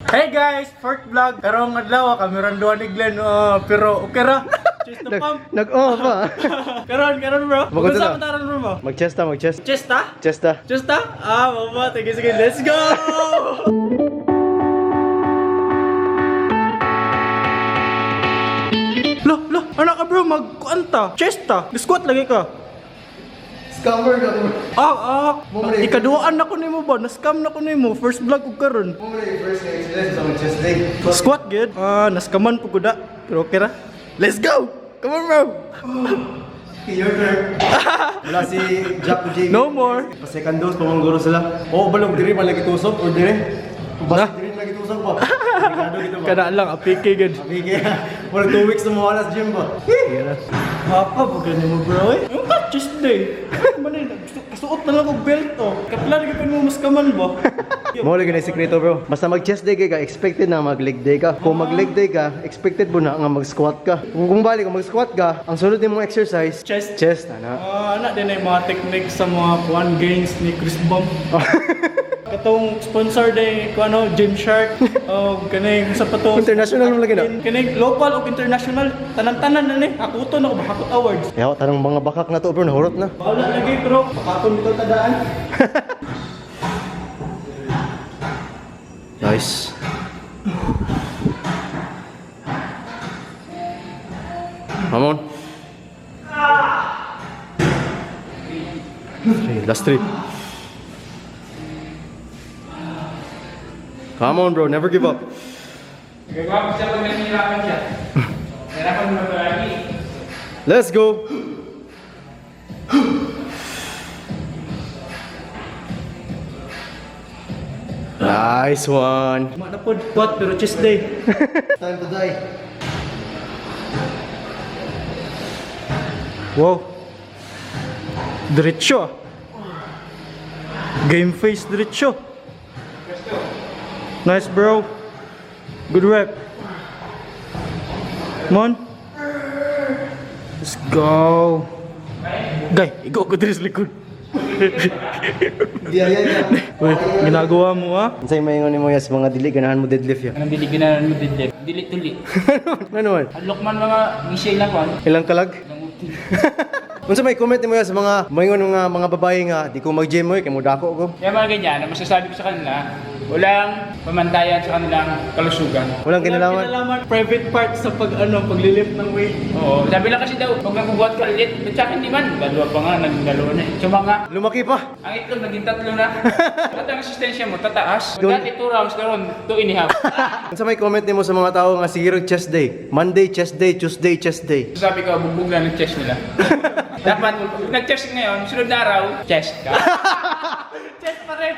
Hey guys, fourth vlog. Karong adlaw kami randuan ni Glenn, pero okay ra. Chest na pump. Nag-off pa. Karon bro. Magod Unsa na. man taron bro? Mag-chest. Chest ta? Chest. Chest ta? Mama, sige, let's go. Lo, anak ka bro, magkuanta. Chest ta. Squat lagi ka. Scammer ka mo. Ikaduaan na ko nimo ba? Na-scam na ko nimo. First vlog ko karon. First exercise sa chest day. Squat good. Naskaman po ko da. Pero okay ra. Let's go! Come on bro! Your turn. Wala si Jack G. No more! Pa-second dose, pamangguro sila. Balong diri malagi tusok or dire? Basta diri lagi tusok pa. Delikado dito ba? Kana lang, apike good. Okay. For 2 weeks na mawala sa gym ba? Hapa, bagay mo bro eh. Yung chest day. Manay, kasuot na lang og belt oh. Kapila lagi pa mo maskaman ba? Mo lagi na sikreto bro. Basta mag-chest day ka, expected na mag-leg day ka. Kung mag-leg day ka, expected mo na nga mag-squat ka. Kung balik kung mag-squat ka, ang sunod din mong exercise, chest ana. Anak din ay mga technique sa mga one gains ni Chris Bump. Katong sponsor day ko ano, Gymshark. Kaning sapatos. International mo lagi na. Kaning local o international. Tanan-tanan na ni. Ako to na ko Hakot Awards. Yaw, tanong mga bakak na to bro, nahurot na. Wala lagi bro. Bakakon dito tadaan. Nice. Come on. Last three. Come on bro, never give up. Gagawa ko siya pag nahihirapan siya. Hirapan mo na lagi. Let's go. Nice one. Mana pod squat pero chest day. Time to die. Wow. Diretso. Game face diretso. Nice bro. Good rep. Come on. Let's go. Gay, ikaw ko diri sa likod. Yeah. Uy, ginagawa mo ha? Unsay maingon nimo ya sa mga dili ganahan mo deadlift ya? Anong diliginan mo dili? Dili-tuli. Ano man? Adlok man mga misay lang kon. Ilang kalag? Ilang ukti. Unsa may comment nimo ya sa mga maingon mga babae nga di ko mag-gym mo kay mo dako ko? Kaya mga ganyan, ang masasabi ko sa kanila, walang pamantayan sa kanilang kalusugan. Walang kinalaman. Kinalaman private part sa paglilift ng weight. Oo, sabi lang kasi daw, pag nagbubuhat ka ulit, at sa akin di man, dalawa pa nga, naging dalawa na eh. Suma nga, Lumaki pa. ang itlog naging 3 na. At ang resistensya mo, tataas. Doon- Dati 2 rounds, karon 2.5. Unsa may comment nimo sa mga tao nga sige chest day? Monday chest day, Tuesday chest day. Sabi ko, bugbog na ng chest nila. Dapat, pag nag-chest ngayon, sunod na araw, chest ka. Chest pa rin.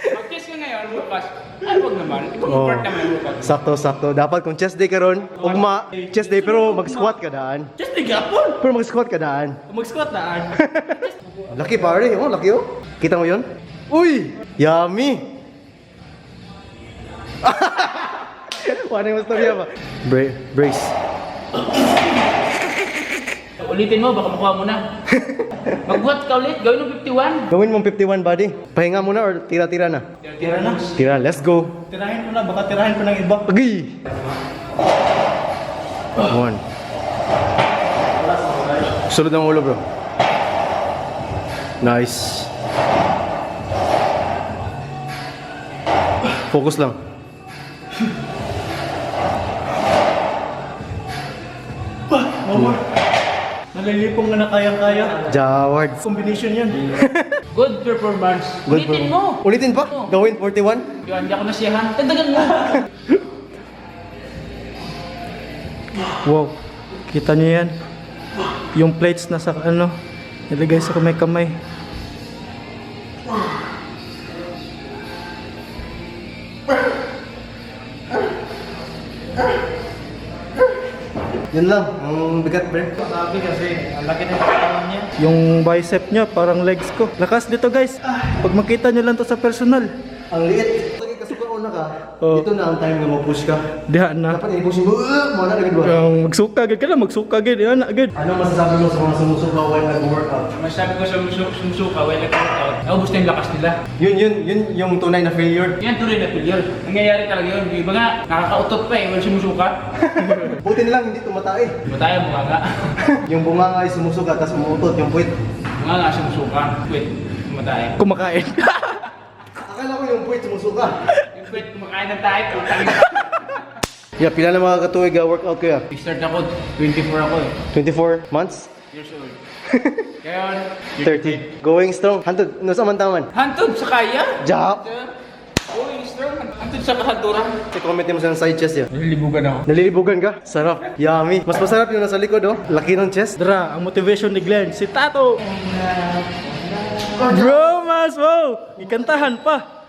Mag-chest ka ngayon, bukas. Ay, huwag naman. Ibang part naman bukas. Sakto. Dapat kung chest day karon, ugma chest day pero mag-squat ka daan. Chest day gapon. Pero mag-squat ka daan. Mag-squat na. Laki pare, laki oh. Kita mo 'yon? Uy, yummy. Wala yung storya ba? Brace. Ulitin mo, baka makuha mo na. Magbuhat ka ulit, gawin mo 51. Gawin mong 51 body. Pahinga muna or tira-tira na? Tira na. Tira, let's go. Tirahin ko na, baka tirahin ko ng iba. Agi. One. Sunod ang ulo bro. Nice. Focus lang. Nalilipong na kaya-kaya. Jaward. Combination yan. Good performance. Good Ulitin bro. mo. Ulitin pa? Gawin 41? Yun, hindi ako nasiyahan. Tagdagan mo. Wow. Kita niyo yan? Yung plates na sa nilagay sa kamay-kamay. Yun lang. Ang bigat bro. Sabi kasi, ang laki ng katawan niya. Yung bicep niya, parang legs ko. Lakas dito guys. Pag makita niyo lang to sa personal. Ang liit. Lagi kasukaon na ka, ka, Oh. ito na ang time na mag-push ka. Diha na. Dapat i-push mo, mo na agad ba? Magsuka gid ka na, magsuka gid. Yan na agad. Ano masasabi mo sa mga sumusuka while nag-workout? Masabi ko sa sumusuka, well, nag-workout. Naubos na yung lakas nila. Yun yung tunay na failure. Yan tuloy na failure. Nangyayari talaga yun. Yung iba nga, nakakautot pa eh, wala sumusuka. Buti na lang hindi tumatay. Mataya mo nga. Yung bunga nga ay sumusuka, tapos umutot yung puwit. Mga nga sumusuka. Wait, mataya. Kumakain. Akala ko yung puwit sumusuka. Yung wait, kumakain ng tayo. Putang ina. Yeah, pila na mga katuwig workout ko ya? Start ako, 24 ako eh. 24 months? Years old. Ngayon, 30. Going strong. Hantod, no sa mantaman. hantod sa kaya. Jap! Going strong. Hantod sa kahanturan. I-comment mo sa side chest ya. Nalilibugan ako. Nalilibugan ka? Sarap. Yummy. Mas masarap yung nasa likod oh. Laki ng chest. Dra, ang motivation ni Glenn, si Tato. Bro, mas wow! Ikantahan pa.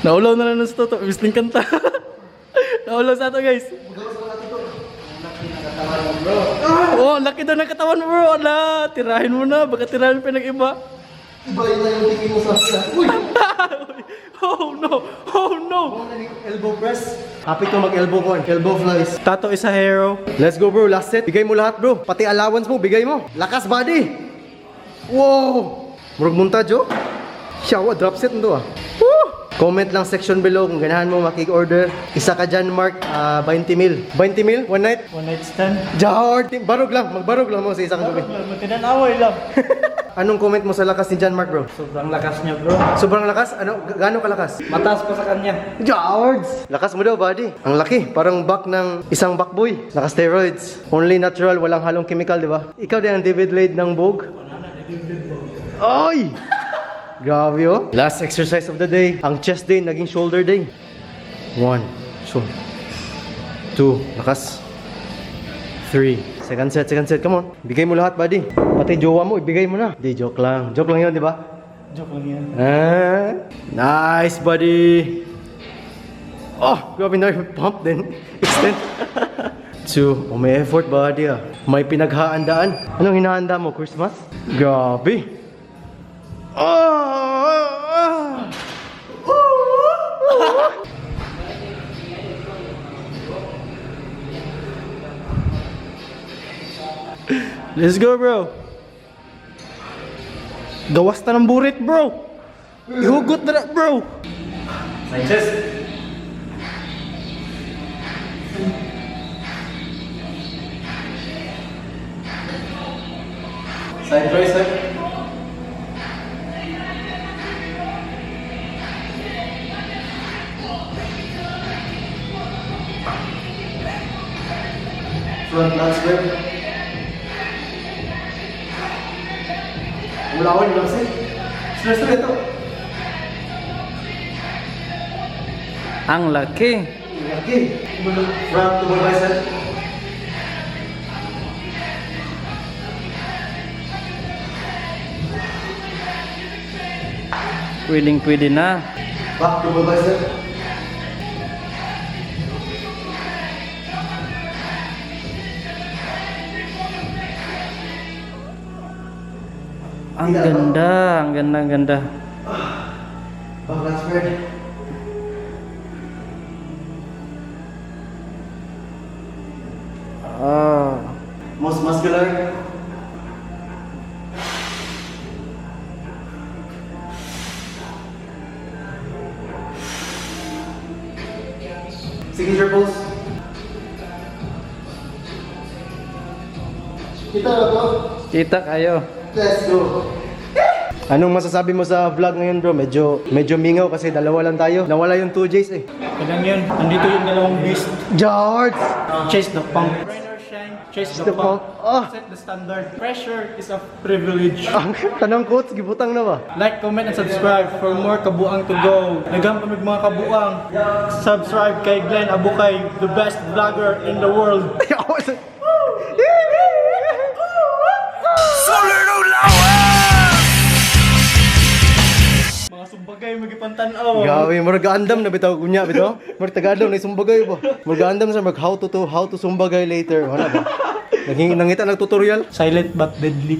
Naulaw na lang ng Toto, ibig ning kanta. Naulaw sa ato guys. Oh, laki daw ng katawan bro. Ala, tirahin mo na, baka tirahin pa ng iba. Iba yun na yung tingin mo sa sila. Uy! Oh no! Oh no! Elbow press. Happy ko mag-elbow ko. Elbow flies. Tato is a hero. Let's go bro, last set. Bigay mo lahat bro. Pati allowance mo, bigay mo. Lakas body. Wow! Murag montage oh. Siyawa, drop set nito ah. Woo! Comment lang section below kung ganahan mo makik-order. Isa ka dyan, Mark. 20 mil. 20 mil? One night? One night stand. Jahor! Barog lang. Magbarog lang mo sa isang gabi. Matinanaway lang. Anong comment mo sa lakas ni John Mark bro? Sobrang lakas niya bro. Sobrang lakas? Ano? Gaano kalakas? Mataas pa sa kanya. Jards! Lakas mo daw, buddy. Ang laki. Parang back ng isang backboy. Naka-steroids. Only natural, walang halong chemical, di ba? Ikaw din ang David Lade ng Vogue. Ay! Grabe oh. Last exercise of the day. Ang chest day, naging shoulder day. 1. So. 2. Lakas. 3. Second set. Come on. Bigay mo lahat, buddy. Pati jowa mo, ibigay mo na. Di, joke lang. Joke lang yun, di ba? Joke lang yan. Nice, buddy. Oh, grabe na yung pump din. Extend. 2. Oh, may effort, buddy ah. May pinaghaandaan. Anong hinahanda mo? Christmas? Grabe. Let's go bro. Gawas na ng burit bro. Ihugot na na bro. Side chest. Side tricep. Front lat spread. Ulawan lang sih. Stress na ito. Ang laki. Okay. Front to bicep. Pwede na. Back to bicep. Ang ganda. Back lat spread. Most muscular. Signature pose. Kita na to. Kita kayo. Let's go. Anong masasabi mo sa vlog ngayon bro? Medyo mingaw kasi dalawa lang tayo. Nawala yung 2 J's eh. Kailang yun. Nandito yung dalawang beast. George! Chase the pump. Trainer shine. Chase the pump. Set the standard. Pressure is a privilege. Ang tanong coach, gibutang na ba? Like, comment, and subscribe for more kabuang to go. Nagham kami mga kabuang. Subscribe kay Glenn Abukay, the best vlogger in the world. Mga sumbagay, magipantanaw. Gawi, murag andam na bitaw kunya bitaw. Murag tagadam na sumbagay ba? Murag andam sa mag how to sumbagay later. Wala ba? Nangita nag tutorial. Silent but deadly.